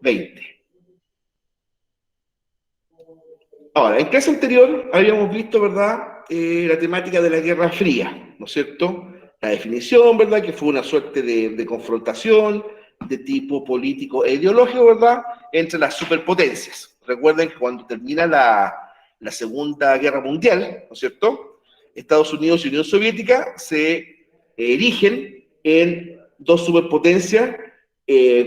XX. Ahora, en clase anterior habíamos visto, ¿verdad?, la temática de la Guerra Fría, ¿no es cierto? La definición, ¿verdad?, que fue una suerte de confrontación de tipo político e ideológico, ¿verdad?, entre las superpotencias. Recuerden que cuando termina la Segunda Guerra Mundial, ¿no es cierto?, Estados Unidos y Unión Soviética se erigen en dos superpotencias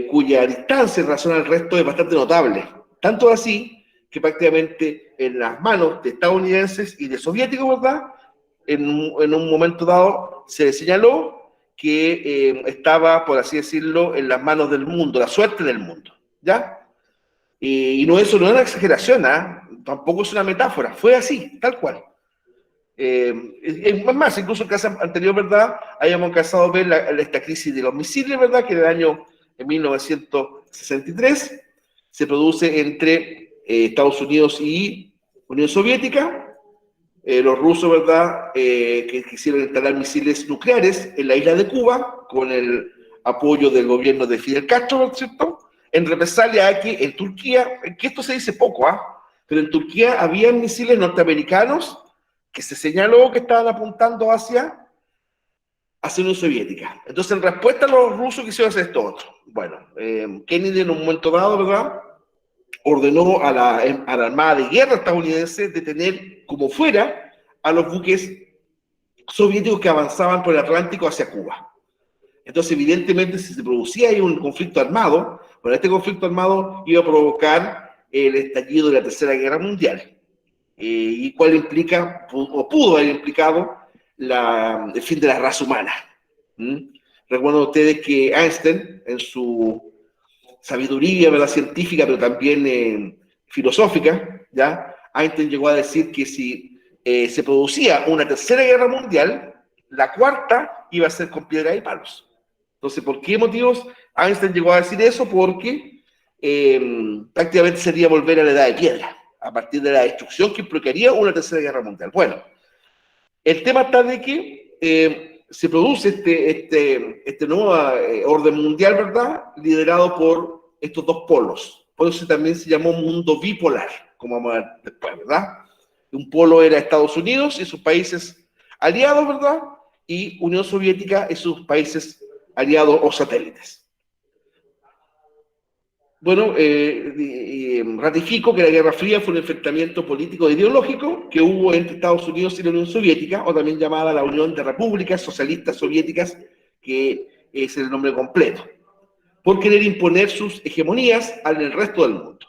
cuya distancia en relación al resto es bastante notable. Tanto así que prácticamente en las manos de estadounidenses y de soviéticos, ¿verdad?, en un momento dado se señaló que estaba, por así decirlo, en las manos del mundo, la suerte del mundo, ¿ya? Y no, eso no es una exageración, ¿eh? Tampoco es una metáfora, fue así, tal cual. Es más, incluso en casa anterior, ¿verdad?, habíamos alcanzado a ver esta crisis de los misiles, ¿verdad?, que en el año 1963 se produce entre Estados Unidos y Unión Soviética. Los rusos, ¿verdad?, que quisieron instalar misiles nucleares en la isla de Cuba con el apoyo del gobierno de Fidel Castro, ¿no es cierto?, en represalia a que en Turquía, que esto se dice poco, pero en Turquía había misiles norteamericanos que se señaló que estaban apuntando hacia Unión Soviética. Entonces, en respuesta a los rusos quisieron hacer esto otro. Bueno, Kennedy en un momento dado, ¿verdad?, ordenó a la Armada de Guerra estadounidense detener como fuera a los buques soviéticos que avanzaban por el Atlántico hacia Cuba. Entonces, evidentemente, si se producía ahí un conflicto armado, bueno, este conflicto armado iba a provocar el estallido de la Tercera Guerra Mundial, y cuál implica, o pudo haber implicado, el fin de la raza humana. Recuerden ustedes que Einstein, en su sabiduría, ¿verdad?, científica, pero también filosófica, ¿ya?, Einstein llegó a decir que si se producía una tercera guerra mundial, la cuarta iba a ser con piedra y palos. Entonces, ¿por qué motivos Einstein llegó a decir eso? Porque prácticamente sería volver a la edad de piedra, a partir de la destrucción que implicaría una tercera guerra mundial. Bueno, el tema está de que se produce este nuevo orden mundial, ¿verdad?, liderado por estos dos polos. Por eso también se llamó mundo bipolar, como vamos a ver después, ¿verdad? Un polo era Estados Unidos y sus países aliados, ¿verdad?, y Unión Soviética y sus países aliados o satélites. Bueno, ratifico que la Guerra Fría fue un enfrentamiento político e ideológico que hubo entre Estados Unidos y la Unión Soviética, o también llamada la Unión de Repúblicas Socialistas Soviéticas, que es el nombre completo, por querer imponer sus hegemonías al resto del mundo.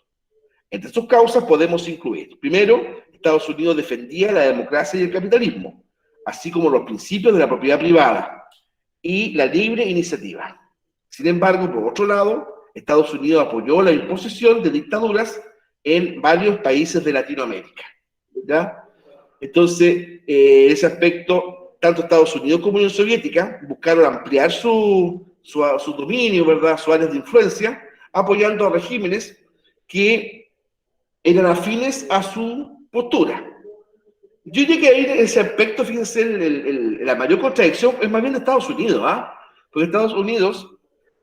Entre sus causas podemos incluir, primero, Estados Unidos defendía la democracia y el capitalismo, así como los principios de la propiedad privada y la libre iniciativa. Sin embargo, por otro lado, Estados Unidos apoyó la imposición de dictaduras en varios países de Latinoamérica, ¿ya? Entonces, en ese aspecto, tanto Estados Unidos como Unión Soviética buscaron ampliar su dominio, ¿verdad?, su área de influencia, apoyando a regímenes que eran afines a su postura. Yo llegué a ir en ese aspecto, fíjense, la mayor contradicción es más bien de Estados Unidos, porque Estados Unidos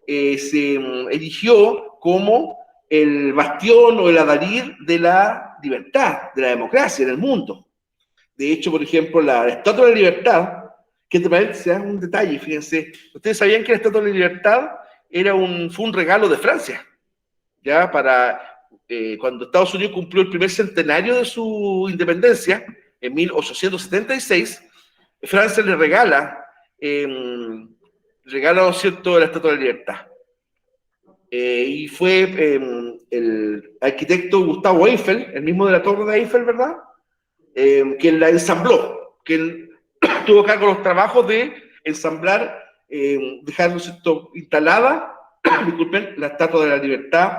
se erigió como el bastión o el adalid de la libertad, de la democracia en el mundo. De hecho, por ejemplo, la Estatua de la Libertad, que te parece un detalle, fíjense, ustedes sabían que la Estatua de la Libertad fue un regalo de Francia, ya para cuando Estados Unidos cumplió el primer centenario de su independencia, en 1876, Francia le regala, ¿no es cierto?, la Estatua de la Libertad. Y fue el arquitecto Gustavo Eiffel, el mismo de la Torre de Eiffel, ¿verdad?, quien la ensambló, quien tuvo cargo de los trabajos de ensamblar, dejar, ¿no es cierto?, instalada, disculpen, la Estatua de la Libertad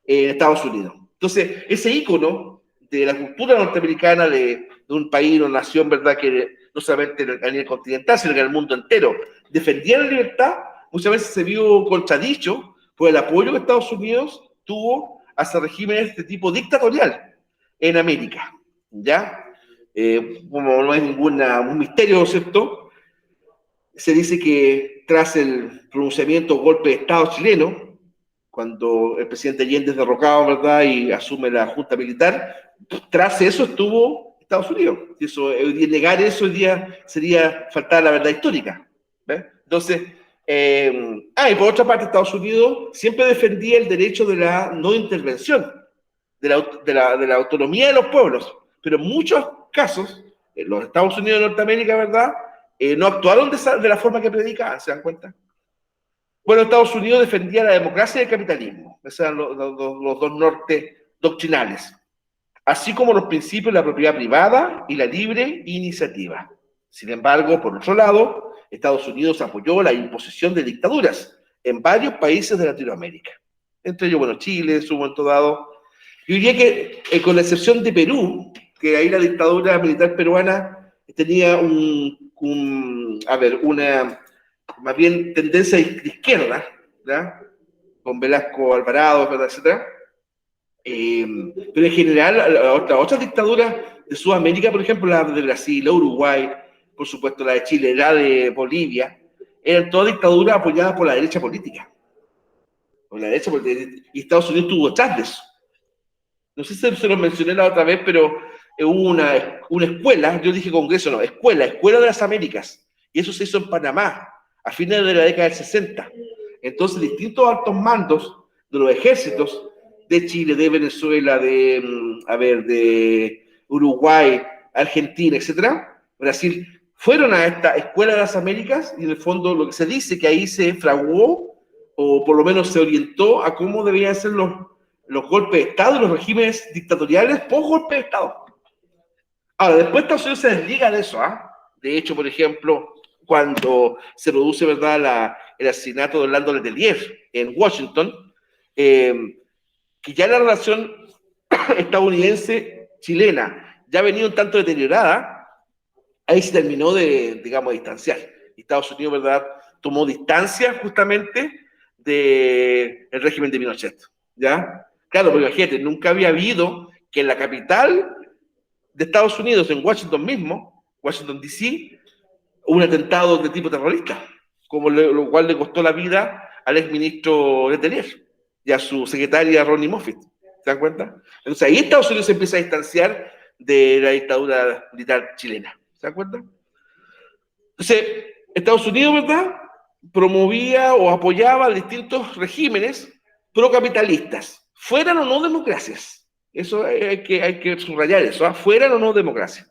en Estados Unidos. Entonces, ese ícono de la cultura norteamericana, de un país, una nación, ¿verdad?, que no solamente a nivel continental, sino que en el mundo entero defendía la libertad, muchas veces se vio contradicho por el apoyo que Estados Unidos tuvo hacia regímenes de este tipo dictatorial en América, ¿ya? Como no es un misterio, ¿cierto?, se dice que tras el pronunciamiento golpe de Estado chileno, cuando el presidente Allende es derrocado, ¿verdad? Y asume la junta militar, tras eso estuvo Estados Unidos. Y eso, negar eso hoy día sería faltar la verdad histórica. ¿Ves? Entonces, y por otra parte, Estados Unidos siempre defendía el derecho de la no intervención, de la autonomía de los pueblos, pero en muchos casos, los Estados Unidos de Norteamérica, ¿verdad? No actuaron de la forma que predicaban, ¿se dan cuenta? Bueno, Estados Unidos defendía la democracia y el capitalismo, esos eran los dos nortes doctrinales, así como los principios de la propiedad privada y la libre iniciativa. Sin embargo, por otro lado, Estados Unidos apoyó la imposición de dictaduras en varios países de Latinoamérica, entre ellos, bueno, Chile, en su momento dado. Yo diría que, con la excepción de Perú, que ahí la dictadura militar peruana tenía una más bien tendencia de izquierda, ¿verdad? Con Velasco Alvarado, ¿verdad? Etcétera. Pero en general, otras dictaduras de Sudamérica, por ejemplo, la de Brasil, la de Uruguay, por supuesto la de Chile, la de Bolivia, eran todas dictaduras apoyadas por la derecha política. Por la derecha política. Y Estados Unidos tuvo detrás de eso. No sé si se lo mencioné la otra vez, pero hubo una escuela, yo dije congreso, no, escuela de las Américas. Y eso se hizo en Panamá, a fines de la década del 60. Entonces, distintos altos mandos de los ejércitos de Chile, de Venezuela, de Uruguay, Argentina, etcétera, Brasil, fueron a esta escuela de las Américas y en el fondo lo que se dice que ahí se fraguó o por lo menos se orientó a cómo debían ser los golpes de Estado, los regímenes dictatoriales post golpe de Estado. Ahora, después Estados Unidos se desliga de eso, ¿ah? De hecho, por ejemplo, cuando se produce, ¿verdad?, el asesinato de Orlando Letelier en Washington, que ya la relación estadounidense-chilena ya venía un tanto deteriorada, ahí se terminó de, digamos, distanciar. Estados Unidos, ¿verdad?, tomó distancia justamente del régimen de Pinochet, ¿ya? Claro, porque imagínate, nunca había habido que en la capital de Estados Unidos, en Washington mismo, Washington D.C., un atentado de tipo terrorista, lo cual le costó la vida al exministro Letelier y a su secretaria Ronnie Moffitt. ¿Se dan cuenta? Entonces ahí Estados Unidos se empieza a distanciar de la dictadura militar chilena. ¿Se dan cuenta? Entonces, Estados Unidos, ¿verdad?, promovía o apoyaba distintos regímenes procapitalistas, fueran o no democracias. Eso hay que subrayar eso, ¿eh? Fueran o no democracias.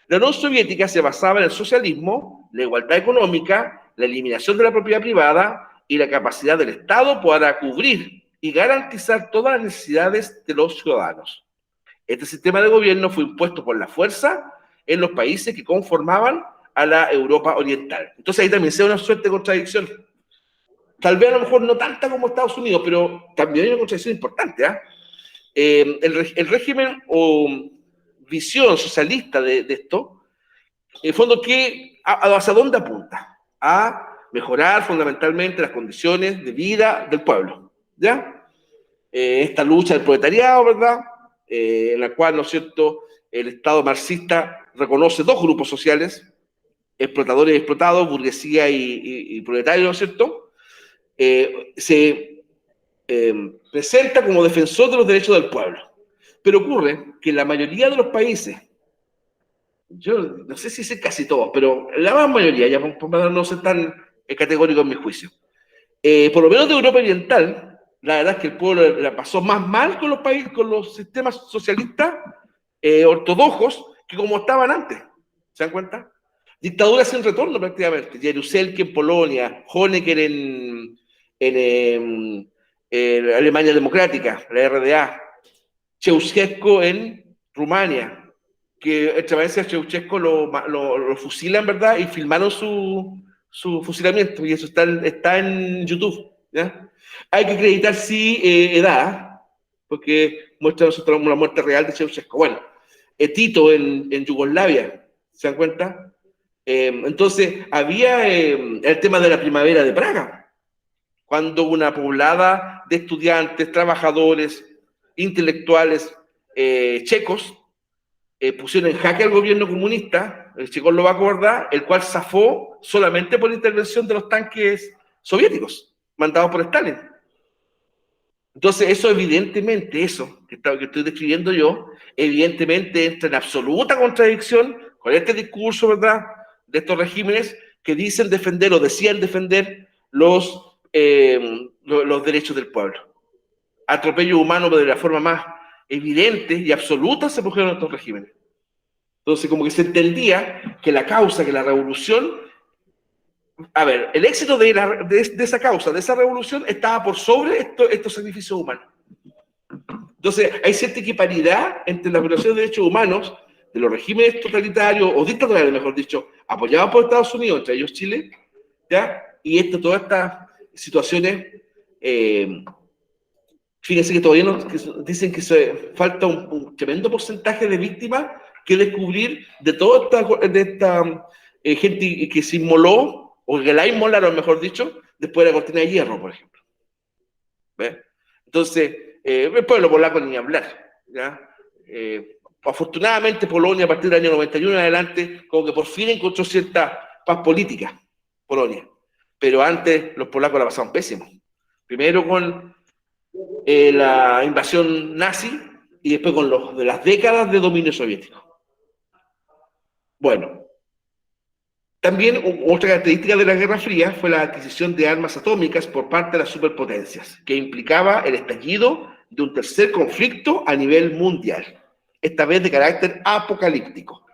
La Unión Soviética se basaba en el socialismo, la igualdad económica, la eliminación de la propiedad privada y la capacidad del Estado para cubrir y garantizar todas las necesidades de los ciudadanos. Este sistema de gobierno fue impuesto por la fuerza en los países que conformaban a la Europa Oriental. Entonces ahí también se da una suerte de contradicción. Tal vez a lo mejor no tanta como Estados Unidos, pero también hay una contradicción importante, ¿eh? El régimen o visión socialista de esto, en el fondo, ¿hacia dónde apunta? A mejorar fundamentalmente las condiciones de vida del pueblo, ¿ya? Esta lucha del proletariado, ¿verdad?, en la cual, ¿no es cierto?, el Estado marxista reconoce dos grupos sociales, explotadores y explotados, burguesía y proletarios, ¿no es cierto?, se presenta como defensor de los derechos del pueblo. Pero ocurre que en la mayoría de los países, yo no sé si es casi todos, pero la gran mayoría, ya para no ser tan categórico en mi juicio, por lo menos de Europa Oriental, la verdad es que el pueblo la pasó más mal con los países, con los sistemas socialistas ortodoxos que como estaban antes. ¿Se dan cuenta? Dictaduras sin retorno prácticamente. Jaruzelski en Polonia, Honecker en Alemania Democrática, la RDA, Ceausescu en Rumania, que entre paréntesis a Ceausescu lo fusilan, ¿verdad?, y filmaron su fusilamiento, y eso está en YouTube, ¿ya? Hay que acreditar, sí, edad, porque muestra una muerte real de Ceausescu. Bueno, Tito en Yugoslavia, ¿se dan cuenta? Entonces, había el tema de la primavera de Praga, cuando una poblada de estudiantes, trabajadores, intelectuales checos pusieron en jaque al gobierno comunista, el checoslovaco, ¿verdad?, el cual zafó solamente por intervención de los tanques soviéticos, mandados por Stalin. Entonces, eso evidentemente, eso que estoy describiendo yo, evidentemente entra en absoluta contradicción con este discurso, ¿verdad?, de estos regímenes que dicen defender o decían defender los derechos del pueblo. Atropello humano, pero de la forma más evidente y absoluta se produjeron estos regímenes. Entonces, como que se entendía que la causa, que la revolución, a ver, el éxito de esa causa, de esa revolución, estaba por sobre estos sacrificios humanos. Entonces, hay cierta equiparidad entre las violaciones de derechos humanos de los regímenes totalitarios, o dictatoriales, mejor dicho, apoyados por Estados Unidos, entre ellos Chile, ¿ya? Y todas estas situaciones, fíjense que todavía dicen que falta un tremendo porcentaje de víctimas que descubrir de toda esta gente que se inmoló, o que la inmolaron, mejor dicho, después de la cortina de hierro, por ejemplo. ¿Ves? Entonces, el pueblo polaco ni hablar, ¿ya? Afortunadamente Polonia a partir del año 91 en adelante como que por fin encontró cierta paz política, Polonia, pero antes los polacos la pasaban pésimo, primero con la invasión nazi y después con de las décadas de dominio soviético. Bueno, también otra característica de la Guerra Fría fue la adquisición de armas atómicas por parte de las superpotencias, que implicaba el estallido de un tercer conflicto a nivel mundial, esta vez de carácter apocalíptico.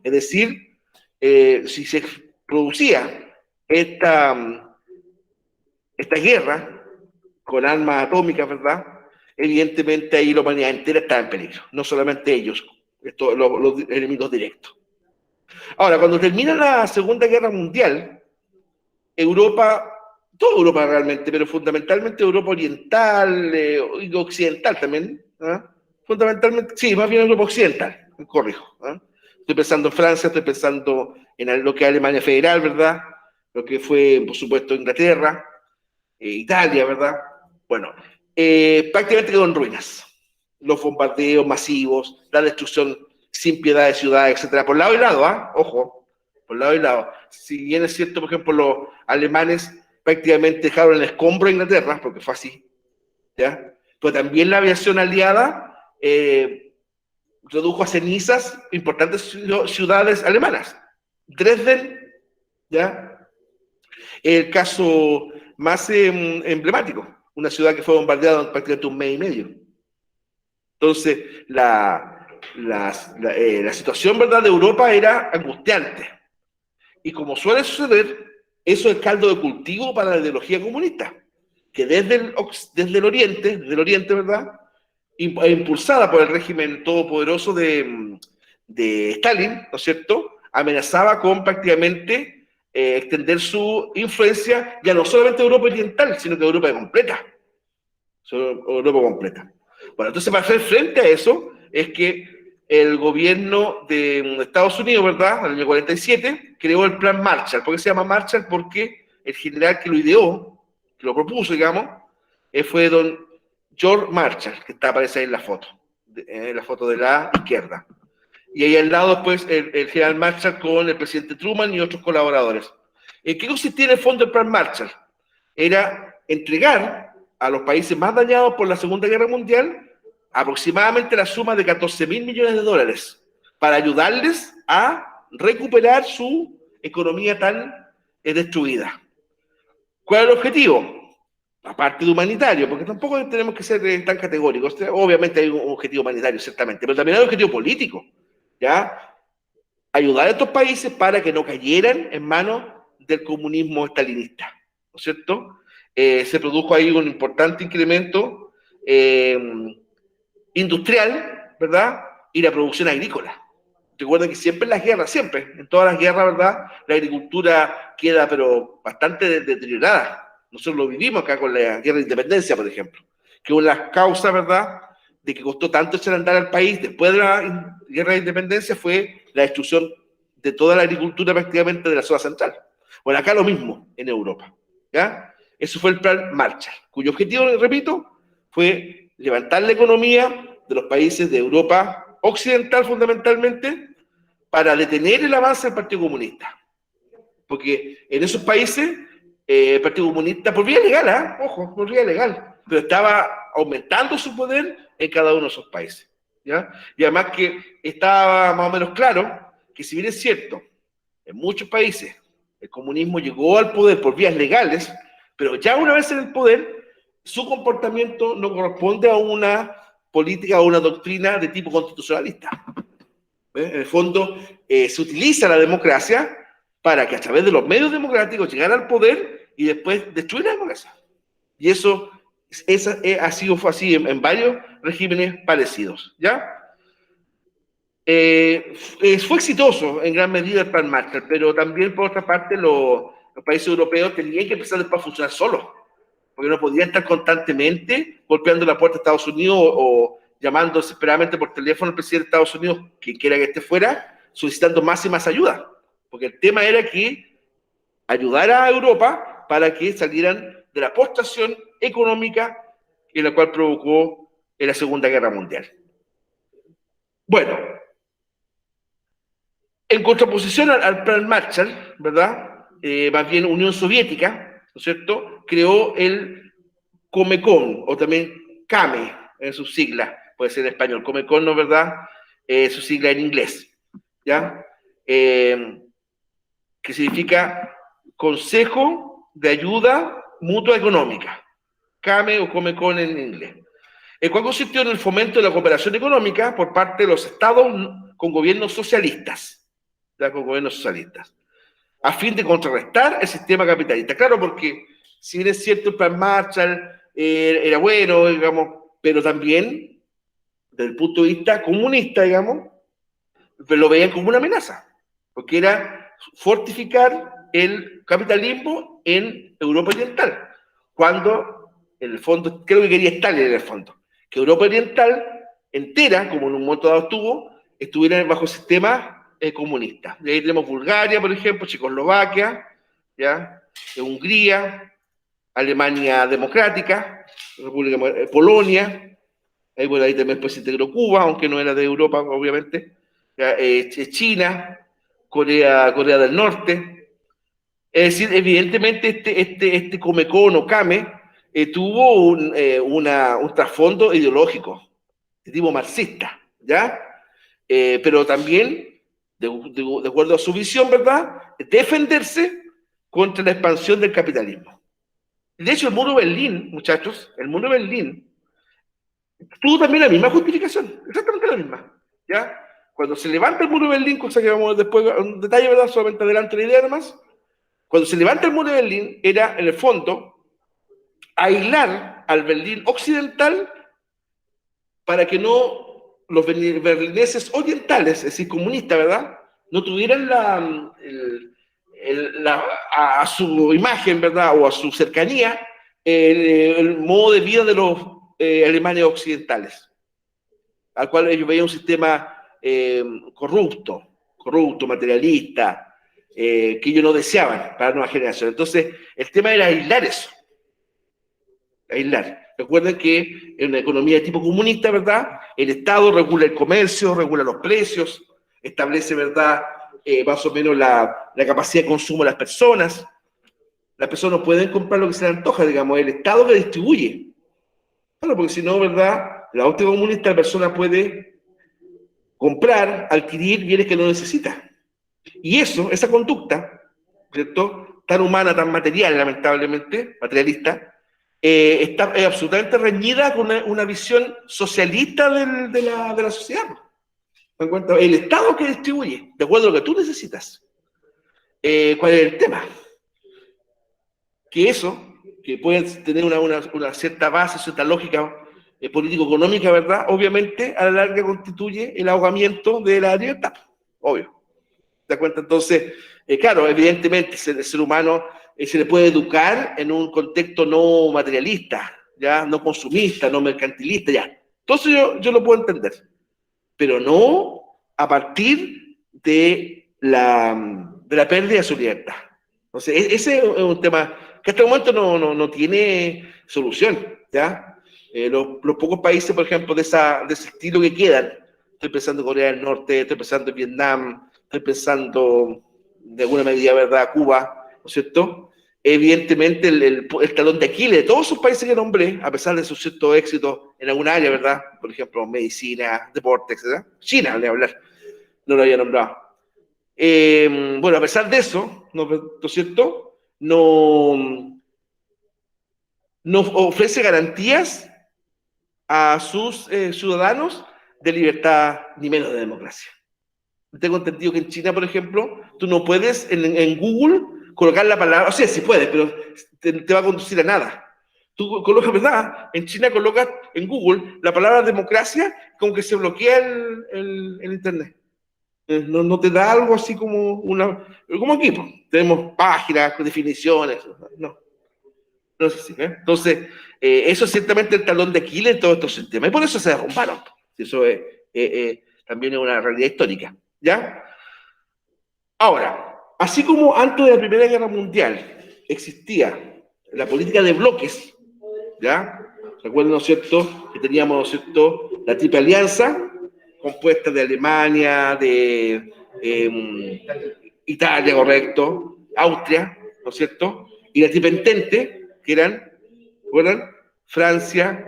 Es decir, si se producía esta guerra con armas atómicas, ¿verdad? Evidentemente ahí la humanidad entera estaba en peligro, no solamente ellos, los enemigos directos. Ahora, cuando termina la Segunda Guerra Mundial, Europa, toda Europa realmente, pero fundamentalmente Europa Oriental y Occidental también, ¿eh? Fundamentalmente, sí, más bien Europa Occidental, me corrijo. Estoy pensando en Francia, estoy pensando en lo que es Alemania Federal, ¿verdad? Lo que fue, por supuesto, Inglaterra, Italia, ¿verdad? Bueno, prácticamente quedó en ruinas. Los bombardeos masivos, la destrucción sin piedad de ciudades, etcétera, por lado y lado, ojo, por lado y lado. Si bien es cierto, por ejemplo, los alemanes prácticamente dejaron el escombro a Inglaterra, porque fue así, ¿ya? Pero también la aviación aliada redujo a cenizas importantes ciudades alemanas. Dresden, ¿ya? El caso más emblemático, una ciudad que fue bombardeada en prácticamente un mes y medio. Entonces, la situación, ¿verdad?, de Europa era angustiante. Y como suele suceder, eso es caldo de cultivo para la ideología comunista, que desde el Oriente, ¿verdad?, impulsada por el régimen todopoderoso de Stalin, ¿no es cierto?, amenazaba con prácticamente extender su influencia ya no solamente a Europa Oriental, sino que a Europa completa. Europa completa. Bueno, entonces para hacer frente a eso es que el gobierno de Estados Unidos, ¿verdad?, en el año 47, creó el Plan Marshall. ¿Por qué se llama Marshall? Porque el general que lo ideó, que lo propuso, digamos, fue don George Marshall, que aparece ahí en la foto de la izquierda. Y ahí al lado, pues, el general Marshall con el presidente Truman y otros colaboradores. ¿En qué consistía en el fondo el Plan Marshall? Era entregar a los países más dañados por la Segunda Guerra Mundial aproximadamente la suma de $14.000 millones para ayudarles a recuperar su economía tan destruida. ¿Cuál es el objetivo? Aparte de humanitario, porque tampoco tenemos que ser tan categóricos. Obviamente hay un objetivo humanitario, ciertamente, pero también hay un objetivo político, ¿ya? Ayudar a estos países para que no cayeran en manos del comunismo estalinista, ¿no es cierto? Se produjo ahí un importante incremento industrial, ¿verdad? Y la producción agrícola. Recuerden que siempre en las guerras, siempre, en todas las guerras, ¿verdad?, la agricultura queda pero bastante deteriorada. Nosotros lo vivimos acá con la guerra de independencia, por ejemplo, que una de las causas, ¿verdad?, de que costó tanto echar a andar al país después de la guerra de independencia fue la destrucción de toda la agricultura prácticamente de la zona central. Bueno, acá lo mismo en Europa, ¿ya? Eso fue el Plan Marshall, cuyo objetivo, repito, fue levantar la economía de los países de Europa Occidental fundamentalmente para detener el avance del Partido Comunista. Porque en esos países el Partido Comunista, por vía legal, ojo, por vía legal, pero estaba aumentando su poder en cada uno de esos países, ¿ya? Y además que estaba más o menos claro que si bien es cierto, en muchos países el comunismo llegó al poder por vías legales, pero ya una vez en el poder, su comportamiento no corresponde a una política o una doctrina de tipo constitucionalista. En el fondo, se utiliza la democracia para que a través de los medios democráticos llegar al poder y después destruir la democracia. Y eso ha sido así en varios regímenes parecidos, ¿ya? Fue exitoso en gran medida el Plan Marshall, pero también, por otra parte, los países europeos tenían que empezar después a funcionar solos, porque no podían estar constantemente golpeando la puerta de Estados Unidos o llamando desesperadamente por teléfono al presidente de Estados Unidos, quien quiera que esté fuera, solicitando más y más ayuda, porque el tema era que ayudara a Europa para que salieran de la postración económica en la cual provocó la Segunda Guerra Mundial. Bueno, en contraposición al Plan Marshall, ¿verdad? Más bien Unión Soviética, ¿no es cierto?, creó el Comecon, o también CAME, en sus siglas, puede ser en español, Comecon, ¿no es verdad? Su sigla en inglés, ¿ya? Que significa Consejo de Ayuda Mutua Económica, CAME o Comecon en inglés. El cual consistió en el fomento de la cooperación económica por parte de los estados con gobiernos socialistas, ya, con gobiernos socialistas, a fin de contrarrestar el sistema capitalista. Claro, porque si bien es cierto el Plan Marshall era bueno, digamos, pero también desde el punto de vista comunista, digamos, lo veían como una amenaza, porque era fortificar el capitalismo en Europa Oriental, cuando en el fondo, creo que quería Stalin en el fondo, que Europa Oriental entera, como en un momento dado estuviera bajo el sistema comunista. De ahí tenemos Bulgaria, por ejemplo, Checoslovaquia, ¿ya? Hungría, Alemania Democrática, República, Polonia, ahí, bueno, ahí también se integró Cuba, aunque no era de Europa, obviamente, ¿ya? China, Corea del Norte. Es decir, evidentemente este Comecon o CAME tuvo un trasfondo ideológico de tipo marxista, ¿ya? Pero también, de acuerdo a su visión, ¿verdad?, defenderse contra la expansión del capitalismo. De hecho, el muro de Berlín, muchachos, el muro de Berlín tuvo también la misma justificación, exactamente la misma, ¿ya? Cuando se levanta el muro de Berlín, cosa que vamos a ver después, un detalle, ¿verdad?, solamente adelante la idea además, cuando se levanta el muro de Berlín, era, en el fondo, aislar al Berlín occidental para que no los berlineses orientales, es decir, comunistas, ¿verdad?, no tuvieran a su imagen, ¿verdad?, o a su cercanía, el modo de vida de los alemanes occidentales, al cual ellos veían un sistema corrupto, materialista, que ellos no deseaban para la nueva generación. Entonces, el tema era aislar eso, aislar. Recuerden que en una economía de tipo comunista, ¿verdad?, el Estado regula el comercio, regula los precios, establece, ¿verdad?, más o menos la capacidad de consumo de las personas. Las personas no pueden comprar lo que se les antoja, digamos, el Estado que distribuye. Claro, porque si no, ¿verdad?, la óptica comunista, la persona puede comprar, adquirir bienes que no necesita. Y eso, esa conducta, ¿cierto?, tan humana, tan material, lamentablemente, materialista, está absolutamente reñida con una visión socialista de la sociedad. ¿Me cuenta? El Estado que distribuye, de acuerdo a lo que tú necesitas. ¿Cuál es el tema? Que eso, que puede tener una cierta base, cierta lógica político-económica, ¿verdad?, obviamente a la larga constituye el ahogamiento de la libertad, obvio. ¿Te das cuenta? Entonces, claro, evidentemente el ser humano se le puede educar en un contexto no materialista, ya, no consumista, no mercantilista, ya. Entonces yo lo puedo entender, pero no a partir de la pérdida de su libertad. Entonces, ese es un tema que hasta el momento no tiene solución, ¿ya? Los pocos países, por ejemplo, de ese estilo que quedan, estoy pensando en Corea del Norte, estoy pensando en Vietnam, estoy pensando, de alguna medida, ¿verdad?, Cuba, ¿no es cierto?, evidentemente el talón de Aquiles de todos esos países que nombré, a pesar de su cierto éxito en alguna área, ¿verdad? Por ejemplo, medicina, deporte, etc. China, de hablar, no lo había nombrado. Bueno, a pesar de eso, ¿no es cierto? No ofrece garantías a sus ciudadanos de libertad ni menos de democracia. Tengo entendido que en China, por ejemplo, tú no puedes en Google colocar la palabra, o sea, sí puedes, pero te va a conducir a nada. Tú colocas, ¿verdad? En China colocas en Google la palabra democracia, como que se bloquea el Internet. No te da algo así como como aquí, pues. Tenemos páginas con definiciones, no sé si, ¿eh? Entonces, eso es ciertamente el talón de Aquiles en todos estos sistemas, y por eso se derrumbaron. Eso también es una realidad histórica, ¿ya? Ahora, así como antes de la Primera Guerra Mundial existía la política de bloques, ¿ya? Recuerden, ¿no es cierto?, que teníamos, ¿no es cierto?, la Triple Alianza, compuesta de Alemania, de Italia, correcto, Austria, ¿no es cierto?, y la Triple Entente, que eran, ¿recuerdan? Francia,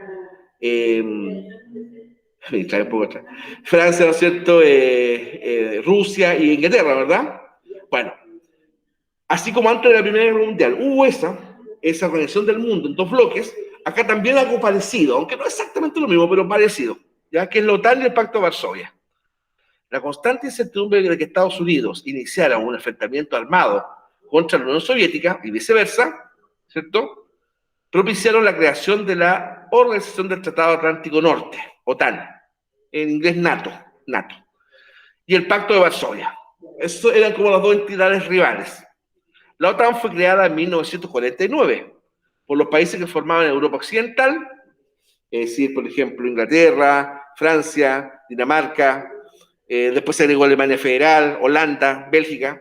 Francia, ¿no es cierto?, Rusia y Inglaterra, ¿verdad? Bueno, así como antes de la Primera Guerra Mundial hubo esa organización del mundo en dos bloques, acá también algo parecido, aunque no exactamente lo mismo, pero parecido, ya que es la OTAN y el Pacto de Varsovia. La constante incertidumbre de que Estados Unidos iniciara un enfrentamiento armado contra la Unión Soviética y viceversa, ¿cierto?, propiciaron la creación de la Organización del Tratado Atlántico Norte, OTAN, en inglés NATO, y el Pacto de Varsovia. Esos eran como las dos entidades rivales. La OTAN fue creada en 1949 por los países que formaban Europa Occidental, es decir, por ejemplo, Inglaterra, Francia, Dinamarca, después se agregó Alemania Federal, Holanda, Bélgica,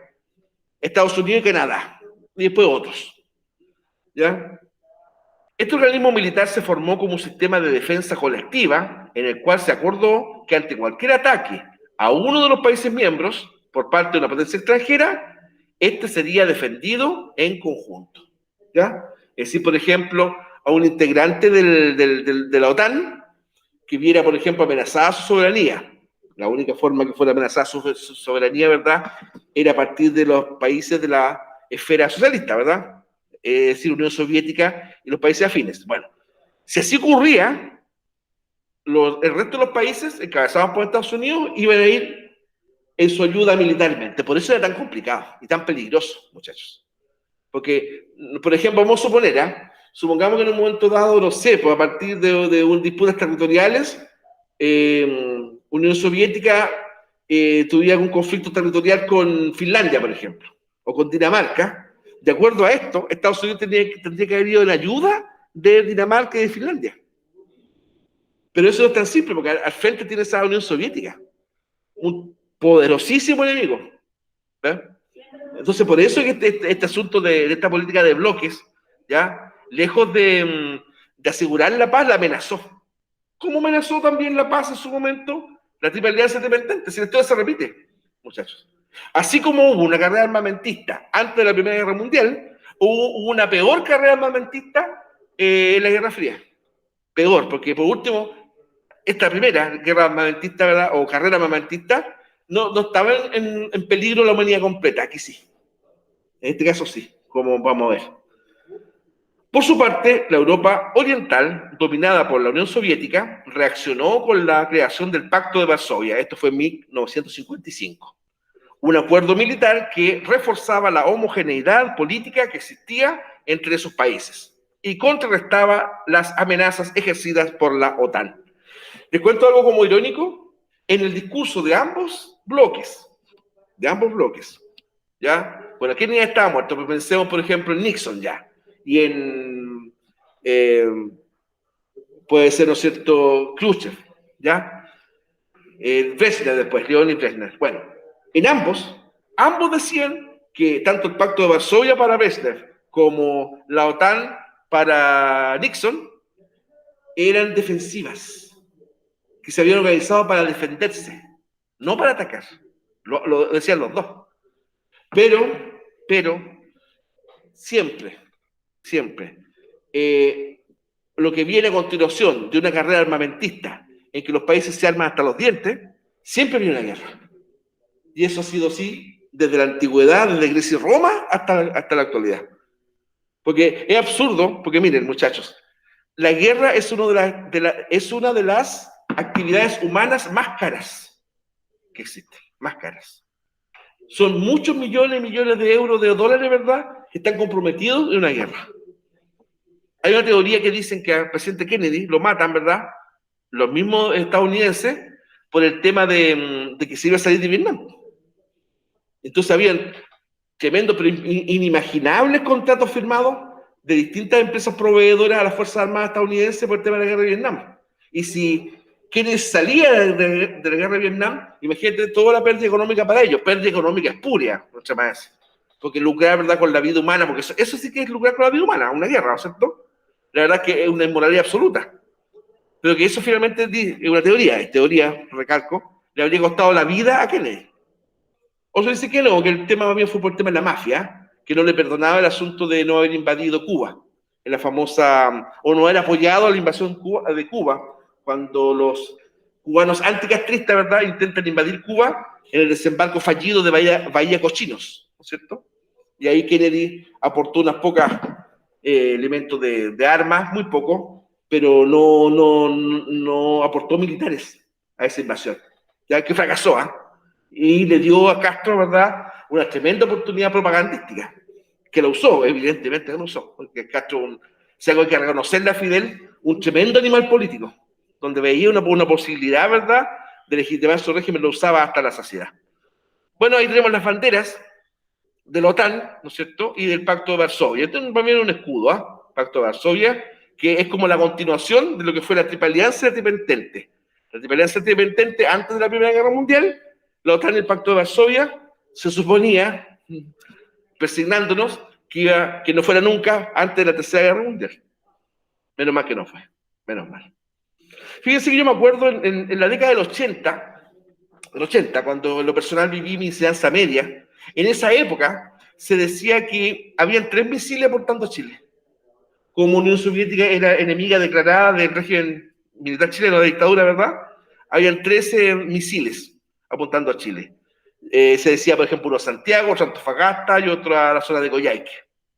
Estados Unidos y Canadá, y después otros, ¿ya? Este organismo militar se formó como un sistema de defensa colectiva en el cual se acordó que ante cualquier ataque a uno de los países miembros por parte de una potencia extranjera, este sería defendido en conjunto, ¿ya? Es decir, por ejemplo, a un integrante de la OTAN que viera, por ejemplo, amenazada su soberanía. La única forma que fuera amenazada su soberanía, ¿verdad?, era a partir de los países de la esfera socialista, ¿verdad?, es decir, Unión Soviética y los países afines. Bueno, si así ocurría, el resto de los países, encabezados por Estados Unidos, iban a ir en su ayuda militarmente. Por eso era tan complicado y tan peligroso, muchachos. Porque, por ejemplo, vamos a suponer, supongamos que en un momento dado, no sé, pues a partir de disputas territoriales, Unión Soviética tuviera algún conflicto territorial con Finlandia, por ejemplo, o con Dinamarca. De acuerdo a esto, Estados Unidos tendría que haber ido en ayuda de Dinamarca y de Finlandia. Pero eso no es tan simple, porque al frente tiene esa Unión Soviética, un poderosísimo enemigo. ¿Eh? Entonces, por eso es que este asunto de esta política de bloques, ¿ya?, lejos de asegurar la paz, la amenazó. ¿Cómo amenazó también la paz en su momento la Triple Alianza Independente? Si la historia se repite, muchachos. Así como hubo una carrera armamentista antes de la Primera Guerra Mundial, hubo una peor carrera armamentista en la Guerra Fría. Peor, porque por último, esta primera guerra armamentista, ¿verdad?, o carrera armamentista, no estaba en peligro la humanidad completa. Aquí sí. En este caso sí, como vamos a ver. Por su parte, la Europa oriental, dominada por la Unión Soviética, reaccionó con la creación del Pacto de Varsovia. Esto fue en 1955. Un acuerdo militar que reforzaba la homogeneidad política que existía entre esos países y contrarrestaba las amenazas ejercidas por la OTAN. Les cuento algo como irónico. En el discurso de ambos bloques, ¿ya? Bueno, ¿quién ya estaba muerto? Pues pensemos, por ejemplo, en Nixon ya, y en, puede ser, ¿no es cierto?, Khrushchev, ¿ya? Brezhnev después, Leonid Brezhnev. Bueno, en ambos decían que tanto el Pacto de Varsovia para Brezhnev como la OTAN para Nixon eran defensivas, que se habían organizado para defenderse, no para atacar. Lo decían los dos. Pero, siempre, siempre. Lo que viene a continuación de una carrera armamentista en que los países se arman hasta los dientes, siempre viene una guerra. Y eso ha sido así desde la antigüedad, desde Grecia y Roma hasta la actualidad. Porque es absurdo, porque miren, muchachos, la guerra es una de las actividades humanas más caras que existen, más caras. Son muchos millones y millones de euros, de dólares, ¿verdad?, que están comprometidos en una guerra. Hay una teoría que dicen que al presidente Kennedy lo matan, ¿verdad?, los mismos estadounidenses, por el tema de que se iba a salir de Vietnam. Entonces habían tremendos, pero inimaginables contratos firmados de distintas empresas proveedoras a las Fuerzas Armadas estadounidenses por el tema de la guerra de Vietnam. Y si Kennedy salía de la guerra de Vietnam, imagínate toda la pérdida económica para ellos. Pérdida económica espuria, no se llama eso. Porque lucrar, ¿verdad?, con la vida humana, porque eso sí que es lucrar con la vida humana, una guerra, ¿no es cierto? La verdad es que es una inmoralidad absoluta. Pero que eso finalmente es una teoría, recalco, le habría costado la vida a Kennedy. O se dice que no, que el tema más bien fue por el tema de la mafia, que no le perdonaba el asunto de no haber invadido Cuba, en la famosa, o no haber apoyado la invasión de Cuba, cuando los cubanos anticastristas, ¿verdad?, intentan invadir Cuba en el desembarco fallido de Bahía Cochinos, ¿no es cierto? Y ahí Kennedy aportó unas pocas elementos de armas, muy poco, pero no aportó militares a esa invasión, ya que fracasó, ¿ah? Y le dio a Castro, ¿verdad?, una tremenda oportunidad propagandística, que la usó, evidentemente que la usó, porque Castro, si algo hay que reconocerle a Fidel, un tremendo animal político, donde veía una posibilidad, ¿verdad?, de legitimar su régimen, lo usaba hasta la saciedad. Bueno, ahí tenemos las banderas de la OTAN, ¿no es cierto?, y del Pacto de Varsovia. Esto también es un escudo, ¿ah? Pacto de Varsovia, que es como la continuación de lo que fue la Triple Alianza y la Triple Entente. La Triple Alianza y la Triple Entente, antes de la Primera Guerra Mundial, la OTAN y el Pacto de Varsovia, se suponía, persignándonos, que no fuera nunca antes de la Tercera Guerra Mundial. Menos mal que no fue, menos mal. Fíjense que yo me acuerdo en la década del 80, cuando en lo personal viví mi enseñanza media, en esa época se decía que habían 3 misiles apuntando a Chile. Como Unión Soviética era enemiga declarada del régimen militar chileno, de dictadura, ¿verdad?, habían 13 misiles apuntando a Chile. Se decía, por ejemplo, uno a Santiago, otro a Antofagasta y otro a la zona de Coyhaique,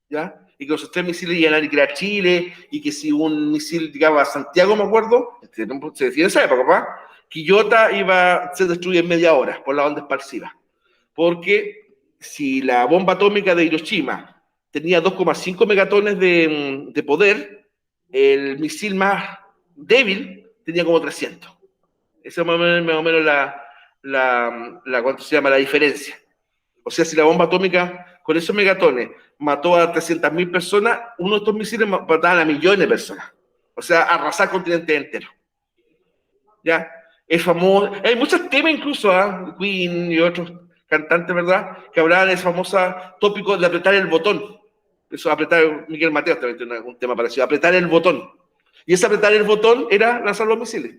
¿ya? Y que esos 3 misiles iban a aniquilar Chile, y que si un misil llegaba a Santiago, me acuerdo, se decía en esa época, ¿verdad?, Quillota iba a ser destruida en media hora por la onda expansiva. Porque si la bomba atómica de Hiroshima tenía 2,5 megatones de poder, el misil más débil tenía como 300. Esa es más o menos ¿cuánto se llama?, la diferencia. O sea, si la bomba atómica con esos megatones mató a 300.000 personas, uno de estos misiles mataban a millones de personas. O sea, arrasar continentes enteros. ¿Ya? Es famoso, hay muchos temas incluso, ¿eh?, Queen y otros cantantes, ¿verdad?, que hablaban de ese famoso tópico de apretar el botón. Eso, apretar, Miguel Mateos también tiene un tema parecido, apretar el botón. Y ese apretar el botón era lanzar los misiles.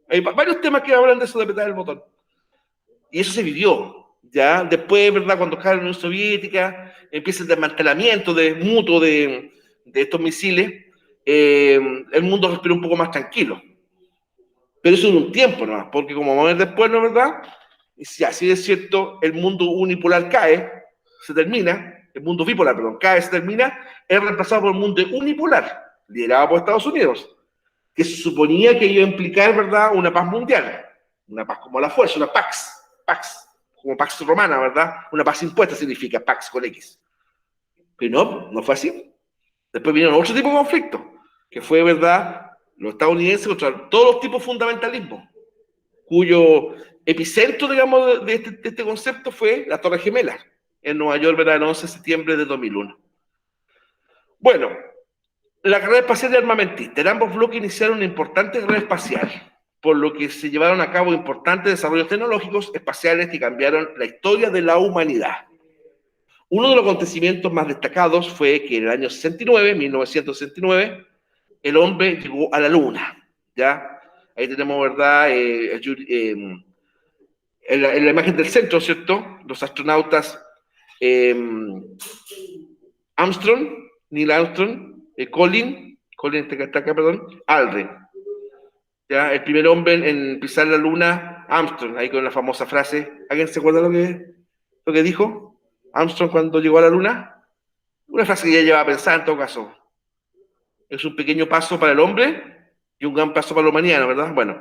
Hay varios temas que hablan de eso de apretar el botón. Y eso se vivió, ¿ya? Después, ¿verdad?, cuando cae la Unión Soviética, empieza el desmantelamiento mutuo de estos misiles, el mundo respiró un poco más tranquilo. Pero eso en un tiempo nomás, porque como vamos a ver después, ¿no es verdad?, y si así es cierto, el mundo unipolar cae, se termina, el mundo bipolar, perdón, cae, se termina, es reemplazado por el mundo unipolar, liderado por Estados Unidos, que se suponía que iba a implicar, ¿verdad?, una paz mundial, una paz como la fuerza, una pax, como pax romana, ¿verdad?, una paz impuesta significa pax con X. Pero no fue así. Después vinieron otro tipo de conflictos, que fue, ¿verdad?, los estadounidenses contra todos los tipos de fundamentalismo, cuyo epicentro, digamos, de este concepto fue la Torre Gemela, en Nueva York, ¿verdad?, el 11 de septiembre de 2001. Bueno, la carrera espacial y armamentista. En ambos bloques iniciaron una importante carrera espacial, por lo que se llevaron a cabo importantes desarrollos tecnológicos espaciales que cambiaron la historia de la humanidad. Uno de los acontecimientos más destacados fue que en el año 1969, el hombre llegó a la Luna, ¿ya? Ahí tenemos, ¿verdad?, en la imagen del centro, ¿cierto?, los astronautas Armstrong Neil Armstrong, Colin este que está acá, perdón, Aldrin. ¿Ya? El primer hombre en pisar la luna, Armstrong, ahí con la famosa frase. ¿Alguien se acuerda lo que dijo Armstrong cuando llegó a la luna? Una frase que ya llevaba pensada en todo caso. Es un pequeño paso para el hombre y un gran paso para la humanidad, ¿no? ¿Verdad? Bueno,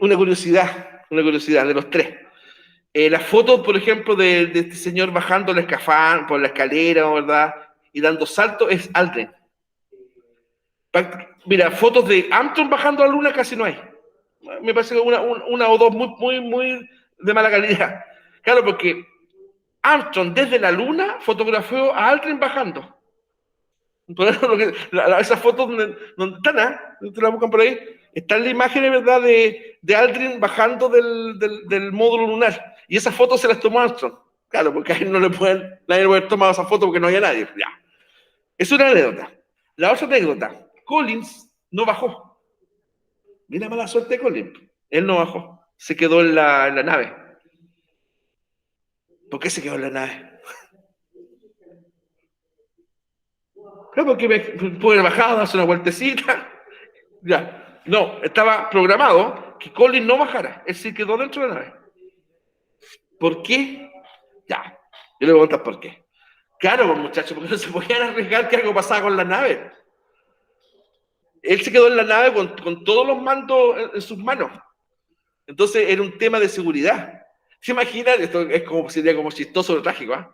una curiosidad de los tres. Las fotos, por ejemplo, de este señor bajando la escafán por la escalera, ¿verdad? Y dando saltos, es Aldrin. Mira, fotos de Armstrong bajando a la luna casi no hay. Me parece que una o dos muy de mala calidad. Claro, porque Armstrong desde la luna fotografió a Aldrin bajando. Por eso esas fotos donde están, te la buscan por ahí, están las imágenes, ¿verdad?, de Aldrin bajando del módulo lunar. Y esas fotos se las tomó Armstrong. Claro, porque a él nadie le puede haber tomado esa foto porque no había nadie. Ya. Es una anécdota. La otra anécdota, Collins no bajó. Mira mala suerte de Collins. Él no bajó. Se quedó en la nave. ¿Por qué se quedó en la nave? Claro, porque puede haber bajado, hacer una vueltecita. Ya. No, estaba programado que Collins no bajara. Él se quedó dentro de la nave. ¿Por qué? Ya. Yo le voy a contar por qué. Claro, pues, muchachos, porque no se podían arriesgar que algo pasaba con la nave. Él se quedó en la nave con todos los mandos en sus manos. Entonces era un tema de seguridad. ¿Se imaginan? Esto es como, sería como chistoso o trágico, ¿eh?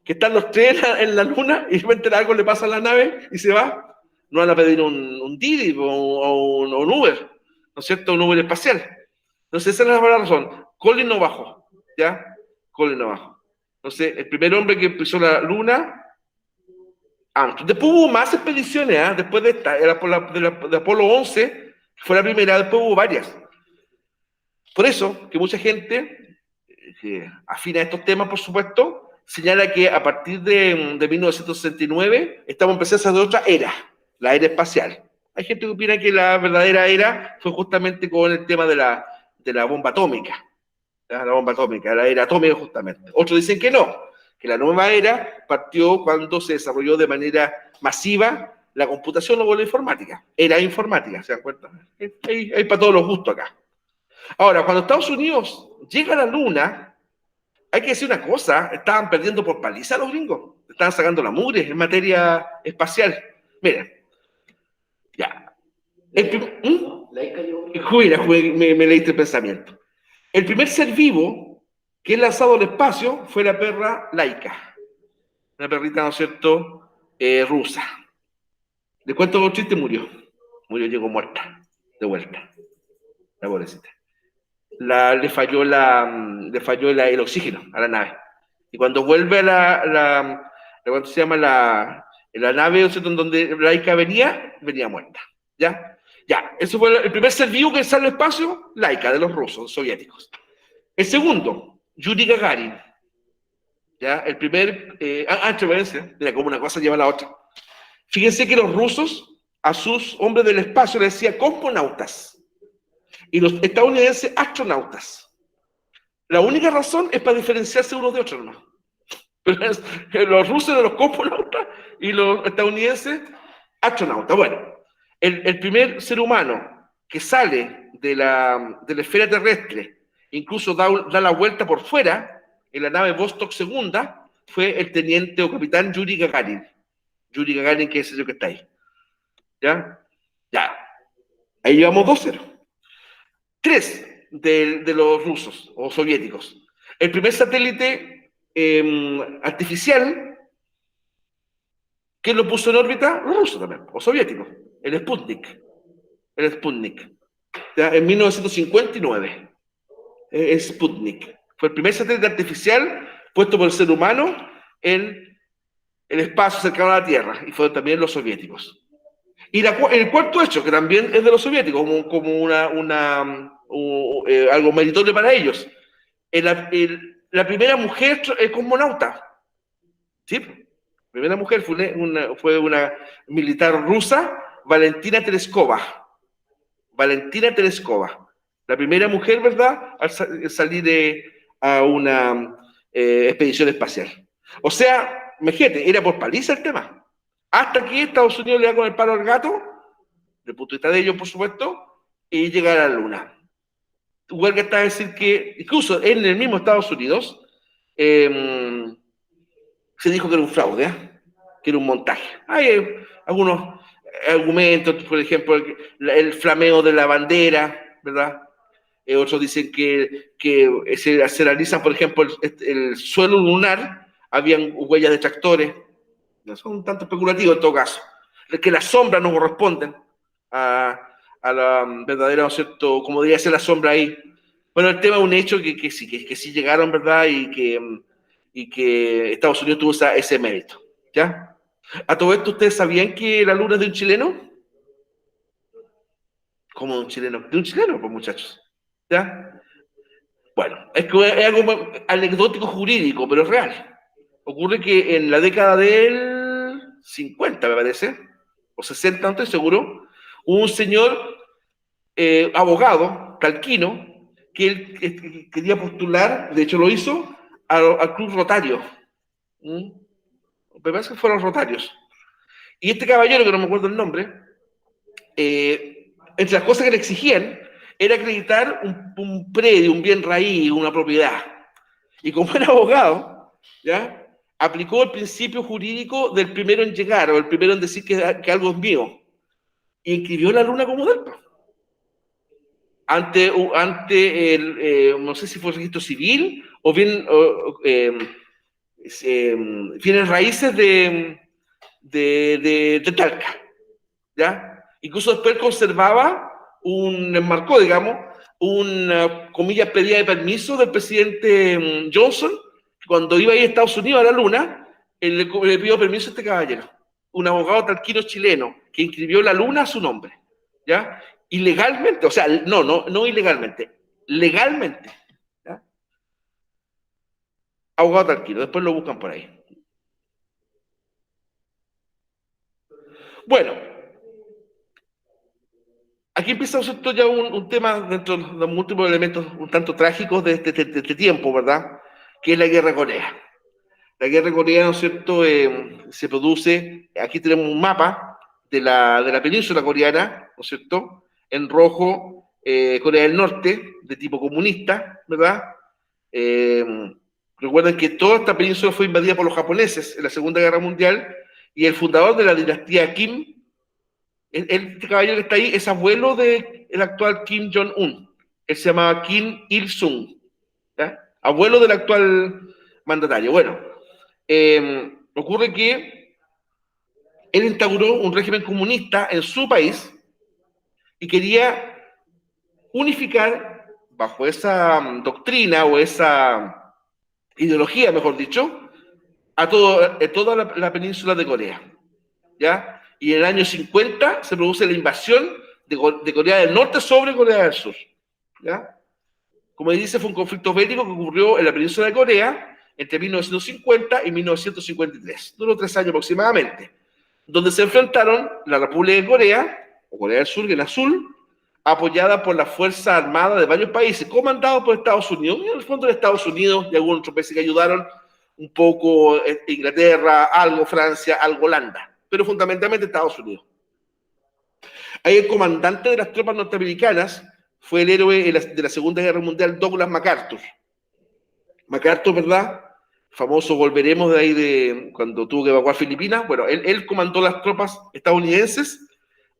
Que están los tres en la luna y de repente algo le pasa a la nave y se va. No van a pedir un Didi o un Uber, ¿no es cierto? Un Uber espacial. Entonces esa es la razón. Colin no bajó, ¿ya? Colin no bajó. Entonces el primer hombre que pisó la luna, después hubo más expediciones, ¿eh? Después de esta, era de Apolo 11, fue la primera, después hubo varias. Por eso que mucha gente, afina a estos temas, por supuesto, señala que a partir de 1969 estamos empezando a otra era, la era espacial. Hay gente que opina que la verdadera era fue justamente con el tema de la bomba atómica, la bomba atómica, la era atómica justamente. Otros dicen que no, que la nueva era partió cuando se desarrolló de manera masiva la computación o la informática. Era informática, ¿se dan cuenta? Hay para todos los gustos acá. Ahora, cuando Estados Unidos llega a la Luna, hay que decir una cosa, estaban perdiendo por paliza los gringos, estaban sacando la mugre en materia espacial. Miren, ya. Me leíste el pensamiento. El primer ser vivo que es lanzado al espacio fue la perra Laika, una perrita, ¿no es cierto?, rusa. ¿De cuánto chiste murió? Llegó muerta, de vuelta, la pobrecita. Le falló el oxígeno a la nave. Y cuando vuelve a ¿cuánto se llama? La nave, donde Laika venía muerta. ¿Ya? Ya, eso fue el primer ser vivo que sale al espacio, Laika, de los rusos, soviéticos. El segundo, Yuri Gagarin. ¿Ya? El primer, mira, como una cosa lleva a la otra. Fíjense que los rusos a sus hombres del espacio les decían cosmonautas y los estadounidenses astronautas. La única razón es para diferenciarse unos de otros, ¿no? Pero los rusos eran los cosmonautas y los estadounidenses astronautas. Bueno, el primer ser humano que sale de la esfera terrestre, incluso da la vuelta por fuera, en la nave Vostok segunda, fue el teniente o capitán Yuri Gagarin. Yuri Gagarin, que es el que está ahí. ¿Ya? Ya. Ahí llevamos 2-0. 3 de los rusos o soviéticos. El primer satélite artificial que lo puso en órbita, ruso también, o soviético, el Sputnik. ¿Ya? En 1959. Sputnik. Fue el primer satélite artificial puesto por el ser humano en el espacio cercano a la Tierra, y fueron también los soviéticos. Y el cuarto hecho, que también es de los soviéticos, como algo meritorio para ellos, la primera mujer cosmonauta. ¿Sí? La primera mujer fue una militar rusa, Valentina Tereskova. La primera mujer, ¿verdad?, al salir a una expedición espacial. O sea, imagínate, era por paliza el tema. hasta que Estados Unidos le da con el palo al gato, desde el punto de vista de ellos, por supuesto, y llegar a la Luna. Huelga está a decir que, incluso en el mismo Estados Unidos, se dijo que era un fraude, que era un montaje. Hay algunos argumentos, por ejemplo, el flameo de la bandera, ¿verdad? Otros dicen que se analiza, por ejemplo, el suelo lunar, habían huellas de tractores, no son un tanto especulativos en todo caso, que las sombras no corresponden a la verdadera, ¿no es cierto?, como debería ser la sombra ahí. Bueno, el tema es un hecho que sí llegaron, ¿verdad?, y que Estados Unidos tuvo ese mérito, ¿ya? A todo esto, ¿ustedes sabían que la luna es de un chileno? ¿Cómo de un chileno? De un chileno, pues, muchachos, ¿ya? Bueno, es algo anecdótico jurídico, pero es real. Ocurre que en la década del 50, me parece, o 60, no estoy seguro, hubo un señor abogado, talquino, que él quería postular, de hecho lo hizo, al Club Rotario. Me parece que fueron Rotarios. Y este caballero, que no me acuerdo el nombre, entre las cosas que le exigían, era acreditar un predio, un bien raíz, una propiedad. Y como era abogado, ¿ya?, aplicó el principio jurídico del primero en llegar, o el primero en decir que algo es mío, y inscribió la luna como del. Ante no sé si fue el registro civil, o bien bienes raíces de Talca, ¿ya? Incluso después conservaba enmarcó, digamos, una, comillas, pedida de permiso del presidente Johnson, que cuando iba a ir a Estados Unidos a la luna, él le pidió permiso a este caballero, un abogado talquino chileno, que inscribió la luna a su nombre, ¿ya? Ilegalmente, o sea, no ilegalmente, legalmente, ¿ya? Abogado talquino, después lo buscan por ahí. Bueno, aquí empieza ya un tema dentro de los múltiples elementos un tanto trágicos de este tiempo, ¿verdad? Que es la guerra de Corea. La guerra de Corea, ¿no es cierto?, se produce, aquí tenemos un mapa de la península coreana, ¿no es cierto?, en rojo, Corea del Norte, de tipo comunista, ¿verdad? Recuerden que toda esta península fue invadida por los japoneses en la Segunda Guerra Mundial, y el fundador de la dinastía Kim, este caballero que está ahí, es abuelo del actual Kim Jong-un. Él se llamaba Kim Il-sung, ¿ya?, abuelo del actual mandatario. Bueno, ocurre que él instauró un régimen comunista en su país y quería unificar, bajo esa doctrina o esa ideología, mejor dicho, a toda la península de Corea, ¿ya? Y en el año 50 se produce la invasión de Corea del Norte sobre Corea del Sur, ¿ya? Como dice, fue un conflicto bélico que ocurrió en la península de Corea entre 1950 y 1953. Duró 3 años aproximadamente, donde se enfrentaron la República de Corea, o Corea del Sur, en azul, apoyada por las Fuerzas Armadas de varios países, comandados por Estados Unidos, y en el fondo de Estados Unidos y algunos otros países que ayudaron, un poco Inglaterra, algo Francia, algo Holanda, pero fundamentalmente Estados Unidos. Ahí el comandante de las tropas norteamericanas fue el héroe de la Segunda Guerra Mundial, Douglas MacArthur. MacArthur, ¿verdad? Famoso, volveremos de ahí de cuando tuvo que evacuar Filipinas. Bueno, él comandó las tropas estadounidenses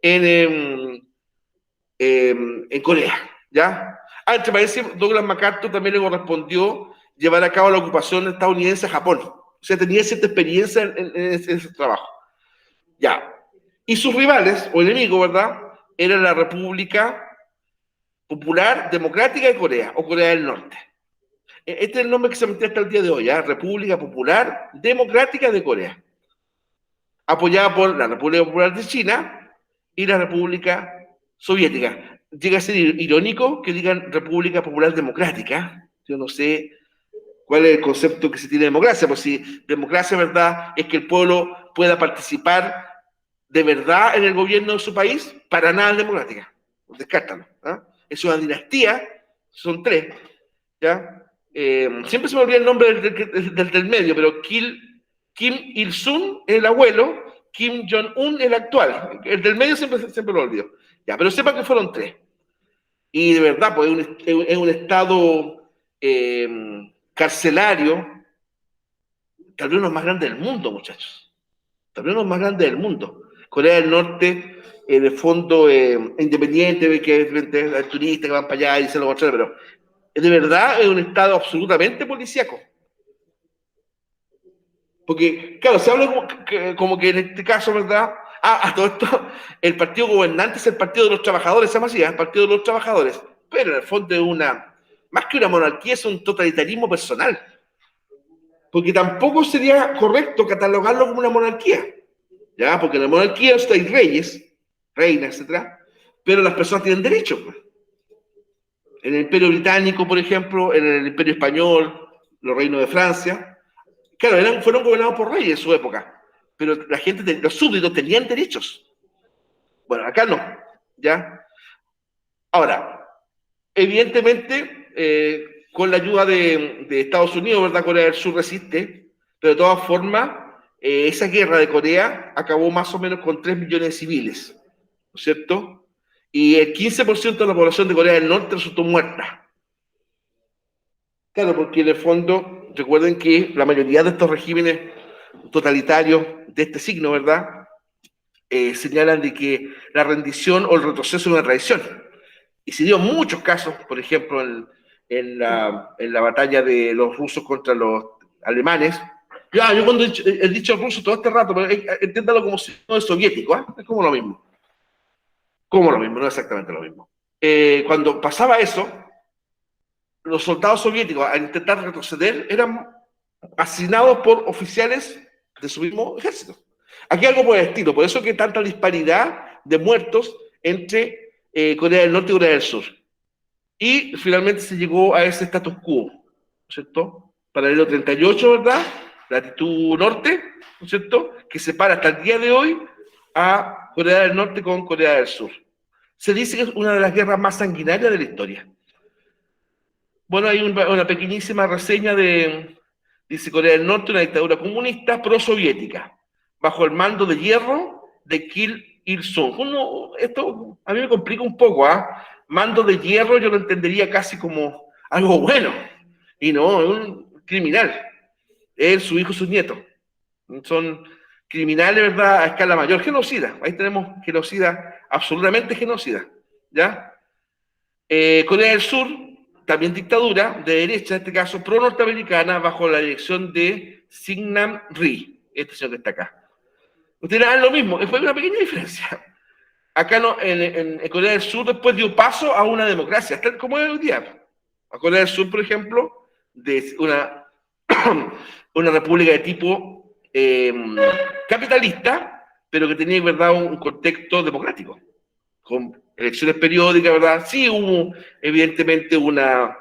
en Corea, ¿ya? Entre paréntesis, Douglas MacArthur también le correspondió llevar a cabo la ocupación estadounidense a Japón. O sea, tenía cierta experiencia en ese trabajo. Ya. Y sus rivales, o enemigos, ¿verdad?, era la República Popular Democrática de Corea, o Corea del Norte. Este es el nombre que se mantiene hasta el día de hoy, ¿ya? República Popular Democrática de Corea. Apoyada por la República Popular de China y la República Soviética. Llega a ser irónico que digan República Popular Democrática. Yo no sé cuál es el concepto que se tiene de democracia, pues si democracia, ¿verdad?, es que el pueblo pueda participar de verdad en el gobierno de su país, para nada es democrática. Descártalo, ¿eh? Es una dinastía, son 3, ¿ya? Siempre se me olvida el nombre del medio, pero Kim Il-sung es el abuelo, Kim Jong-un, el actual. El del medio siempre lo olvido. Ya, pero sepa que fueron 3. Y de verdad, pues es un estado carcelario, tal vez uno más grande del mundo, muchachos. Tal vez uno más grande del mundo. Corea del Norte, de fondo independiente, ve que hay turistas que van para allá y se lo muestran, pero de verdad es un estado absolutamente policíaco. Porque, claro, se habla como que en este caso, ¿verdad? A todo esto, el partido gobernante es el partido de los trabajadores, se llama así, el partido de los trabajadores. Pero en el fondo es más que una monarquía, es un totalitarismo personal. Porque tampoco sería correcto catalogarlo como una monarquía, ¿ya? Porque en la monarquía hay reyes, reinas, etcétera, pero las personas tienen derechos. En el Imperio Británico, por ejemplo, en el Imperio Español, los reinos de Francia, claro, fueron gobernados por reyes en su época, pero la gente, los súbditos tenían derechos. Bueno, acá no, ¿ya? Ahora, evidentemente, con la ayuda de Estados Unidos, ¿verdad? Corea del Sur resiste, pero de todas formas, esa guerra de Corea acabó más o menos con 3 millones de civiles, ¿no es cierto? Y el 15% de la población de Corea del Norte resultó muerta. Claro, porque en el fondo, recuerden que la mayoría de estos regímenes totalitarios de este signo, ¿verdad? Señalan de que la rendición o el retroceso es una traición. Y se dio muchos casos, por ejemplo, en la batalla de los rusos contra los alemanes. Ya, yo cuando he dicho ruso todo este rato, pero entiéndalo como si no es soviético, ¿eh? Es como lo mismo. Como lo mismo, no exactamente lo mismo. Cuando pasaba eso, los soldados soviéticos, al intentar retroceder, eran asesinados por oficiales de su mismo ejército. Aquí algo por el estilo, por eso que tanta disparidad de muertos entre Corea del Norte y Corea del Sur. Y finalmente se llegó a ese status quo, ¿no es cierto? Paralelo 38, ¿verdad? Latitud norte, ¿no es cierto? Que separa hasta el día de hoy a Corea del Norte con Corea del Sur. Se dice que es una de las guerras más sanguinarias de la historia. Bueno, hay una pequeñísima reseña dice Corea del Norte, una dictadura comunista pro-soviética, bajo el mando de hierro de Kim Il-sung. Esto a mí me complica un poco, ¿ah? Mando de hierro yo lo entendería casi como algo bueno, y no, es un criminal. Él, su hijo, sus nietos. Son criminales, ¿verdad?, a escala mayor, genocida. Ahí tenemos genocida, absolutamente genocida, ¿ya? Corea del Sur, también dictadura, de derecha, en este caso pro-norteamericana, bajo la dirección de Syngman Rhee, este señor que está acá. Ustedes harán lo mismo, fue una pequeña diferencia. Acá no, en Corea del Sur después dio paso a una democracia, como es hoy día. A Corea del Sur, por ejemplo, de una república de tipo capitalista, pero que tenía, ¿verdad?, un contexto democrático, con elecciones periódicas, ¿verdad? Sí hubo, evidentemente, una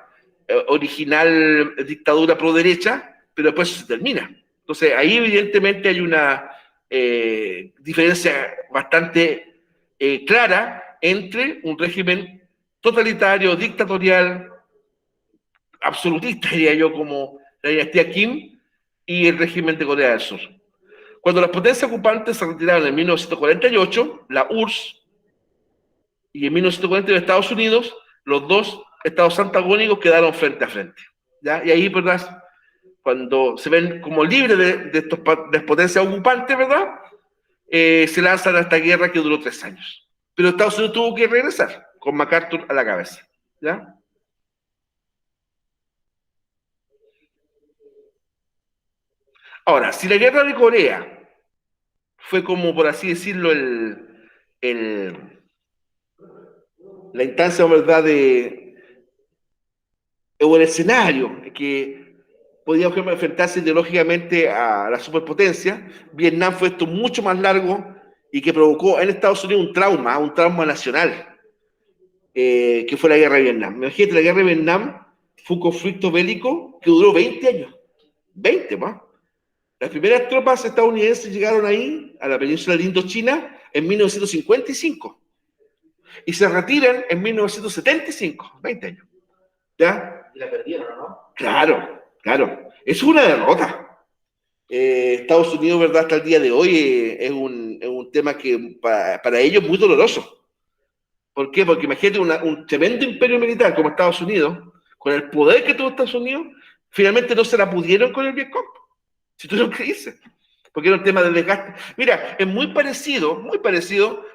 original dictadura pro derecha, pero después se termina. Entonces, ahí evidentemente hay una diferencia bastante clara entre un régimen totalitario, dictatorial, absolutista, diría yo, como la dinastía Kim, y el régimen de Corea del Sur. Cuando las potencias ocupantes se retiraron en 1948, la URSS, y en 1940 en Estados Unidos, los dos estados antagónicos quedaron frente a frente, ¿ya? Y ahí, ¿verdad?, cuando se ven como libres de estas potencias ocupantes, ¿verdad?, se lanzan a esta guerra que duró 3 años. Pero Estados Unidos tuvo que regresar, con MacArthur a la cabeza, ¿ya? Ahora, si la guerra de Corea fue como, por así decirlo, la instancia, ¿verdad?, o el escenario que podía enfrentarse ideológicamente a la superpotencia, Vietnam fue esto mucho más largo y que provocó en Estados Unidos un trauma nacional, que fue la guerra de Vietnam. Imagínate, la guerra de Vietnam fue un conflicto bélico que duró 20 años, 20 más. Las primeras tropas estadounidenses llegaron ahí, a la península de Indochina, en 1955 y se retiran en 1975, 20 años. ¿Ya? Y la perdieron, ¿no? Claro, claro. Es una derrota. Estados Unidos, ¿verdad? Hasta el día de hoy es un tema que para ellos es muy doloroso. ¿Por qué? Porque imagínate un tremendo imperio militar como Estados Unidos, con el poder que tuvo Estados Unidos, finalmente no se la pudieron con el Vietcong. Si tú lo que dices. Porque era un tema de desgaste. Mira, es muy parecido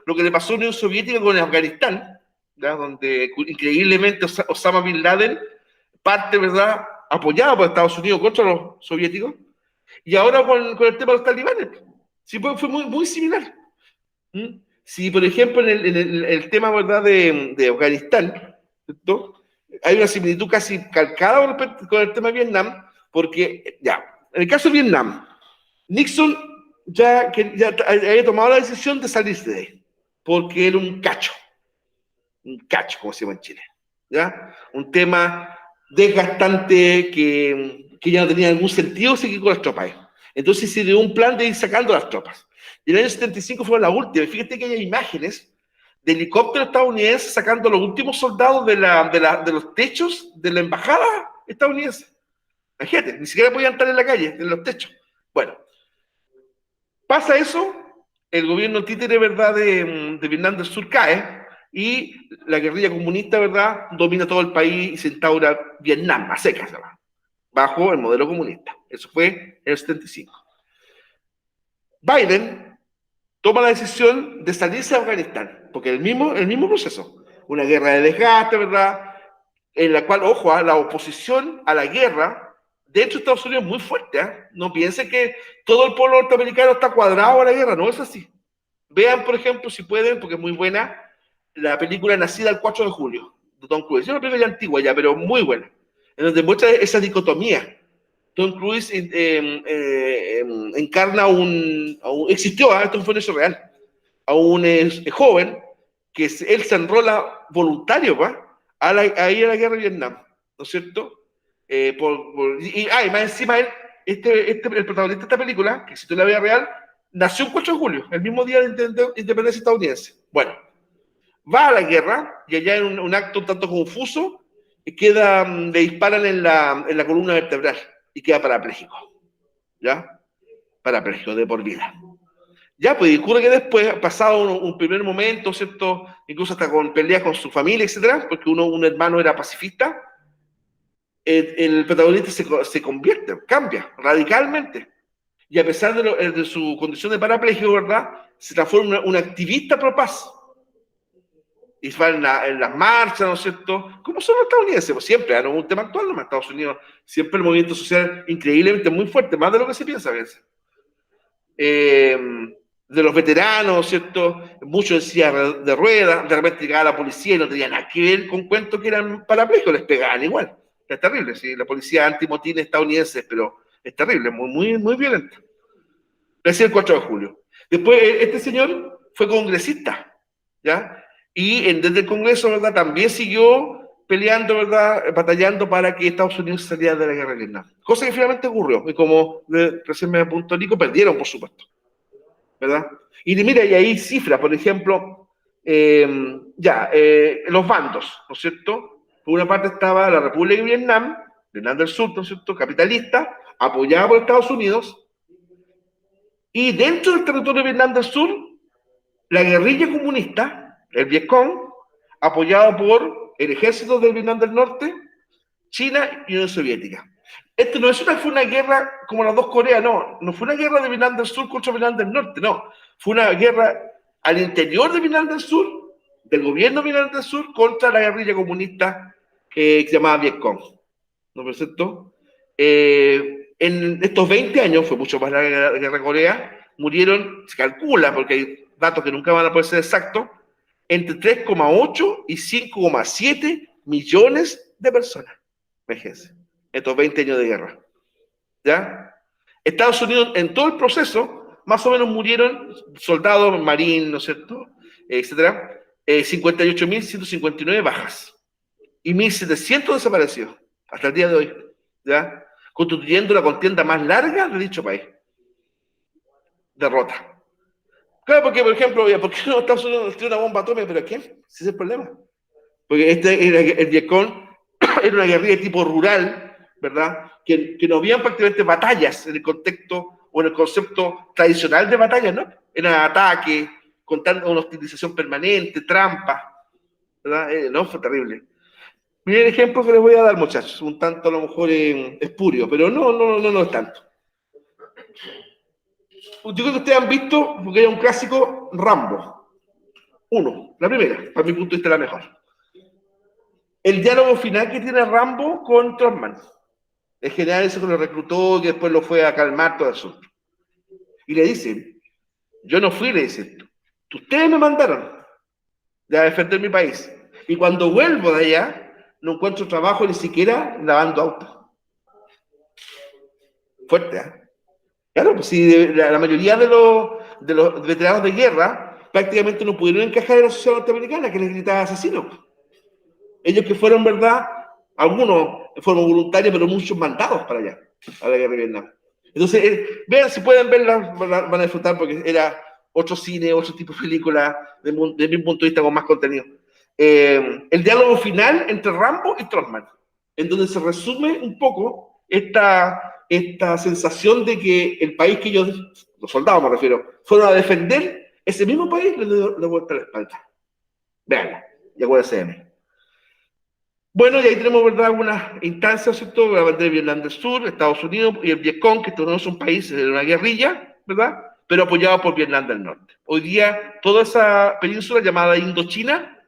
lo que le pasó a la Unión Soviética con Afganistán, ¿ya? Donde increíblemente Osama Bin Laden parte, ¿verdad?, apoyado por Estados Unidos contra los soviéticos, y ahora con el tema de los talibanes. Sí, fue muy similar. ¿Mm? Si, por ejemplo, el tema, ¿verdad?, de Afganistán, ¿cierto?, hay una similitud casi calcada con el tema de Vietnam, porque, ya, en el caso de Vietnam, Nixon ya había tomado la decisión de salirse de ahí, porque era un cacho, como se llama en Chile, ¿ya? Un tema desgastante que ya no tenía ningún sentido seguir con las tropas. Entonces se dio un plan de ir sacando las tropas. Y en el año 75 fue la última. Fíjate que hay imágenes de helicópteros estadounidenses sacando a los últimos soldados de los techos de la embajada estadounidense. Imagínate, ni siquiera podían estar en la calle, en los techos. Bueno, pasa eso, el gobierno títere, ¿verdad?, de Vietnam del Sur cae, y la guerrilla comunista, ¿verdad?, domina todo el país y se instaura Vietnam, a secas, ¿verdad?, bajo el modelo comunista. Eso fue en el 75. Biden toma la decisión de salirse de Afganistán, porque el mismo proceso, una guerra de desgaste, ¿verdad?, en la cual, ojo, la oposición a la guerra dentro de Estados Unidos es muy fuerte. No piensen que todo el pueblo norteamericano está cuadrado a la guerra, no es así. Vean, por ejemplo, si pueden, porque es muy buena, la película Nacida el 4 de julio, de Tom Cruise. Es una película ya antigua ya, pero muy buena, en donde muestra esa dicotomía. Tom Cruise encarna existió, esto fue un hecho real, a un joven que él se enrola voluntario, a ir a la guerra de Vietnam, ¿no es cierto? Y más encima él, el protagonista de esta película, que si tú la ves real, nació el 4 de julio, el mismo día de independencia estadounidense. Bueno, va a la guerra y allá en un acto un tanto confuso, le disparan en la columna vertebral y queda parapléjico, ¿ya? Parapléjico de por vida. Ya, pues ocurre que después, pasado un primer momento, ¿cierto?, incluso hasta con peleas con su familia, etcétera, porque un hermano era pacifista, el protagonista se convierte, cambia radicalmente. Y a pesar de su condición de parapléjico, ¿verdad?, se transforma en un activista pro paz. Y va en las marchas, ¿no es cierto? Como son los estadounidenses, pues siempre, no es un tema actual, no, en Estados Unidos, siempre el movimiento social increíblemente muy fuerte, más de lo que se piensa a veces. De los veteranos, ¿cierto? Muchos en silla de ruedas, de repente llegaba la policía y no tenía nada que ver con cuentos que eran parapléjicos, les pegaban igual. Es terrible, sí, la policía antimotines estadounidense, pero es terrible, muy violenta. Recién el 4 de julio. Después, este señor fue congresista, ¿ya? Y desde el Congreso, ¿verdad?, también siguió peleando, ¿verdad?, batallando para que Estados Unidos saliera de la guerra de Vietnam. Cosa que finalmente ocurrió, y como recién me apuntó Nico, perdieron, por supuesto, ¿verdad? Y mira, y ahí cifras, por ejemplo, los bandos, ¿no es cierto? Por una parte estaba la República de Vietnam del Sur, ¿no es cierto?, capitalista, apoyada por Estados Unidos, y dentro del territorio de Vietnam del Sur, la guerrilla comunista, el Vietcong, apoyado por el ejército del Vietnam del Norte, China y Unión Soviética. Esto no fue una guerra como las dos Coreas, no fue una guerra de Vietnam del Sur contra Vietnam del Norte, no. Fue una guerra al interior de Vietnam del Sur, del gobierno de Vietnam del Sur, contra la guerrilla comunista que se llamaba Vietcong. ¿No es cierto? En estos 20 años, fue mucho más larga la guerra de Corea, murieron, se calcula, porque hay datos que nunca van a poder ser exactos, entre 3,8 y 5,7 millones de personas. Fíjense, estos 20 años de guerra. ¿Ya? Estados Unidos, en todo el proceso, más o menos murieron soldados, marines, ¿no es cierto?, etcétera, 58.159 bajas y 1.700 desaparecidos hasta el día de hoy, ¿ya?, constituyendo la contienda más larga de dicho país. Derrota. Claro, porque, por ejemplo, ¿por qué no Estados Unidos tiene una bomba atómica? ¿Pero a quién? Ese es el problema. Porque el Vietcong era una guerrilla de tipo rural, ¿verdad?, que no había prácticamente batallas en el contexto o en el concepto tradicional de batalla, ¿no? Era ataque, contando una hostilización permanente, trampa, ¿verdad? No, fue terrible. Miren el ejemplo que les voy a dar, muchachos, un tanto a lo mejor espurio, pero no es tanto. Yo creo que ustedes han visto, porque era un clásico, Rambo. Uno, la primera, para mi punto de vista la mejor. El diálogo final que tiene Rambo con Trotman. El general ese que lo reclutó, que después lo fue a calmar todo eso. Y le dice, yo no fui, le dice, ustedes me mandaron a defender mi país. Y cuando vuelvo de allá, no encuentro trabajo ni siquiera lavando autos. Fuerte, ¿eh? Claro, pues si la mayoría de los veteranos de guerra prácticamente no pudieron encajar en la sociedad norteamericana, que les gritaba asesinos. Ellos que fueron, ¿verdad? Algunos fueron voluntarios, pero muchos mandados para allá, a la guerra de Vietnam. Entonces, vean, si pueden verla, van a disfrutar porque era otro cine, otro tipo de película, de mi punto de vista, con más contenido. El diálogo final entre Rambo y Trotman, en donde se resume un poco esta sensación de que el país que ellos, los soldados me refiero, fueron a defender, ese mismo país les dio vuelta a la espalda. Veanla, y acuérdense de mí. Bueno, y ahí tenemos, ¿verdad?, algunas instancias, ¿cierto? La bandera de Vietnam del Sur, Estados Unidos y el Vietcong, que estos no son países de una guerrilla, ¿verdad?, pero apoyados por Vietnam del Norte. Hoy día, toda esa península llamada Indochina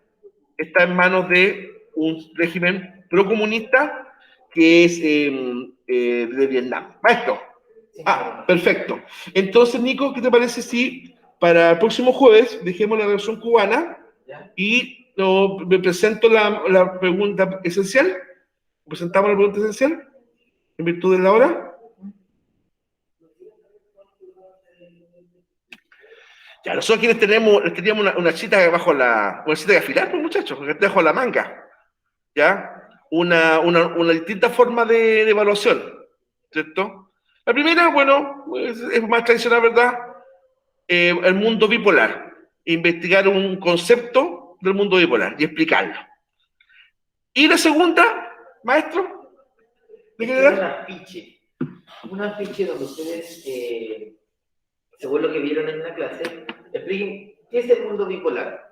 está en manos de un régimen procomunista que es de Vietnam. Maestro. Ah, perfecto. Entonces, Nico, ¿qué te parece si para el próximo jueves dejemos la versión cubana y me presento la pregunta esencial? ¿Presentamos la pregunta esencial en virtud de la hora? Ya, nosotros quienes teníamos una cita bajo una cita de afilar, pues, muchachos, bajo la manga, ¿ya? Una distinta forma de evaluación, ¿cierto? La primera, bueno, es más tradicional, ¿verdad? El mundo bipolar. Investigar un concepto del mundo bipolar y explicarlo. Y la segunda, maestro, ¿de qué edad? Un afiche donde ustedes, según lo que vieron en la clase, expliquen qué es el mundo bipolar.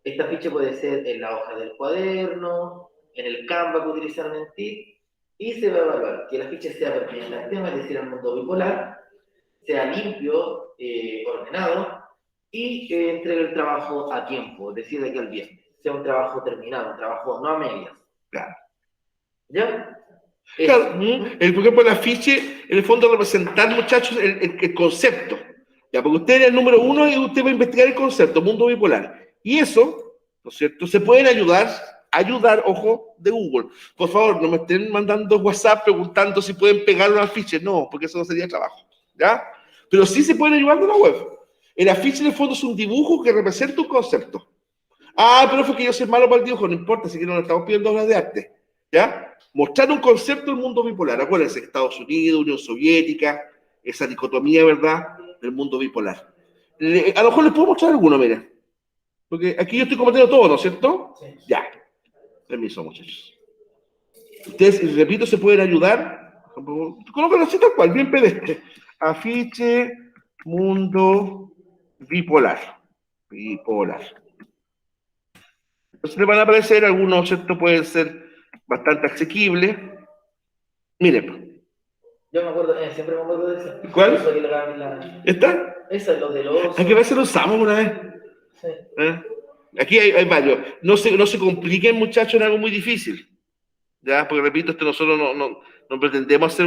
Esta afiche puede ser en la hoja del cuaderno, en el Canva que utilizaron en TIC, y se va a evaluar que el afiche sea pertinente al tema, es decir, el mundo bipolar, sea limpio, ordenado, y que entregue el trabajo a tiempo, es decir, de aquí al viernes. Sea un trabajo terminado, un trabajo no a medias. Claro. ¿Ya? Claro, por ejemplo, el afiche, en el fondo, representar, muchachos, el concepto. Ya, porque usted es el número uno y usted va a investigar el concepto, mundo bipolar. Y eso, ¿no es cierto? Se pueden ayudar, ojo, de Google. Por favor, no me estén mandando WhatsApp preguntando si pueden pegar un afiche. No, porque eso no sería trabajo. ¿Ya? Pero sí se pueden ayudar de la web. El afiche, en el fondo, es un dibujo que representa un concepto. Ah, pero fue que yo soy malo para el dibujo. No importa, si que no le estamos pidiendo obras de arte. ¿Ya? Mostrar un concepto del mundo bipolar. Acuérdense, Estados Unidos, Unión Soviética, esa dicotomía, ¿verdad?, del mundo bipolar. A lo mejor les puedo mostrar alguno, mira. Porque aquí yo estoy compartiendo todo, ¿no es cierto? Sí. Ya. Permiso, muchachos. Ustedes, repito, se pueden ayudar. Colocan así tal cual, bien pedestre. Afiche, mundo bipolar. Bipolar. Entonces le van a aparecer algunos, ¿cierto? Pueden ser bastante asequibles. Miren. Yo me acuerdo, siempre me acuerdo de eso. ¿Cuál? ¿Esta? Esa es lo del oso. Aquí a veces lo usamos una vez. Sí. Aquí hay varios. No se compliquen, muchachos, en algo muy difícil. ¿Ya? Porque, repito, nosotros no pretendemos hacer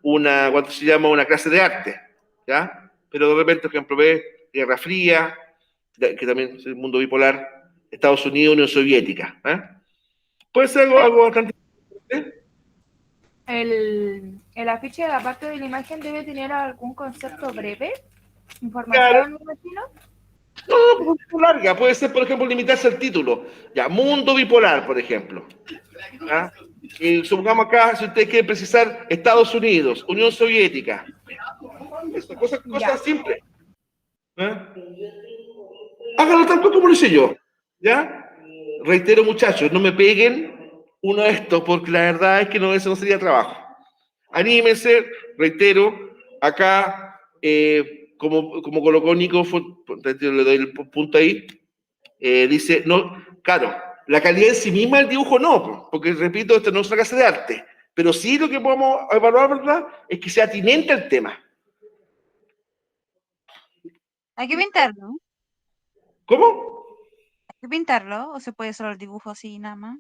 ¿cuánto se llama? Una clase de arte. ¿Ya? Pero de repente, por ejemplo, ve Guerra Fría, que también es el mundo bipolar, Estados Unidos, Unión Soviética. Puede ser algo bastante importante. El afiche, aparte de la imagen, debe tener algún concepto breve, información, claro. me imagino. No, larga. Puede ser, por ejemplo, limitarse al título. Ya, mundo bipolar, por ejemplo. ¿Ah? Y supongamos acá, si ustedes quieren precisar, Estados Unidos, Unión Soviética. Eso, cosas simples. Háganlo tal cual como lo hice yo. ¿Ya? Reitero, muchachos, no me peguen uno de estos, porque la verdad es que eso no sería trabajo. Anímense, reitero, acá, como colocó Nico, le doy el punto ahí, dice, no, claro, la calidad en sí misma del dibujo no, porque repito, esto no es una clase de arte, pero sí lo que podemos evaluar, ¿verdad?, es que sea atinente al tema. Hay que pintarlo. ¿Cómo? Hay que pintarlo, o se puede solo el dibujo así nada más.